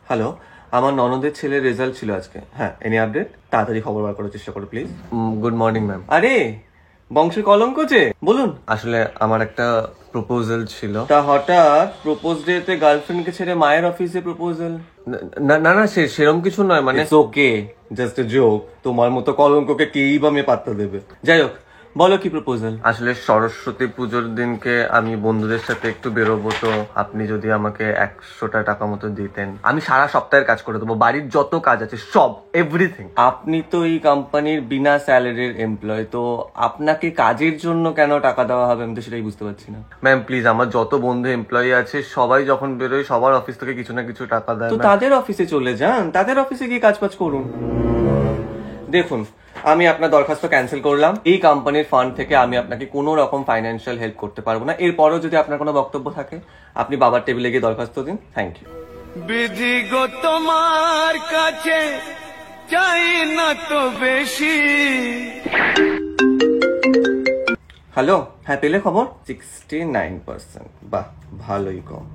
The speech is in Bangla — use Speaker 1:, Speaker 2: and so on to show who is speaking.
Speaker 1: হ্যালো, আমার ননদের ছেলের রেজাল্ট ছিল আজকে। হ্যাঁ, এনি আপডেট? তাড়াতাড়ি খবর বার করার চেষ্টা করো প্লিজ। Good morning ma'am. আরে বংশের কলঙ্ক যে, বলুন। আসলে আমার একটা প্রপোজাল ছিল, তা হঠাৎ প্রপোজ ডেতে গার্লফ্রেন্ডকে ছেড়ে মায়ের অফিসে প্রপোজাল? না না না, সেরকম কিছু নয়, মানে ওকে, জাস্ট এ জোক। তোমার মতো কলঙ্ককে কেই বা মেয়ে পাত্তা দেবে। যাই হোক, বলো কি প্রপোজাল? আসলে সরস্বতী পুজোর দিনকে আমি বন্ধুদের সাথে একটু বেরোবো, তো আপনি যদি আমাকে 100টা টাকা মতো দিতেন, আমি সারা সপ্তাহের কাজ করে দেবো, বাড়ির যত কাজ আছে সব, এভরিথিং। আপনি তো এই কোম্পানির বিনা স্যালারির এমপ্লয়, তো আপনাকে কাজের জন্য কেন টাকা দেওয়া হবে আমি তো সেটাই বুঝতে পারছি না। ম্যাম প্লিজ, আমার যত বন্ধু এমপ্লয়ি আছে সবাই যখন বেরোয় সবার অফিস থেকে কিছু না কিছু টাকা দেয়, তো তাদের অফিসে চলে যান, তাদের অফিসে গিয়ে কাজ করুন। দেখুন, আমি আপনার দরখাস্ত ক্যান্সেল করলাম। এই কোম্পানির ফান্ড থেকে আমি আপনাকে কোনো রকম ফাইন্যান্সিয়াল হেল্প করতে পারবো না। এরপরও যদি আপনার কোনো বক্তব্য থাকে, আপনি বাবার টেবিলে গিয়ে দরখাস্ত দিন। Thank you.
Speaker 2: বিধি গো তোমার কাছে চাই না তো বেশি।
Speaker 1: হ্যালো, হ্যাঁ পেলে খবর? 69%। বাহ, ভালোই কম।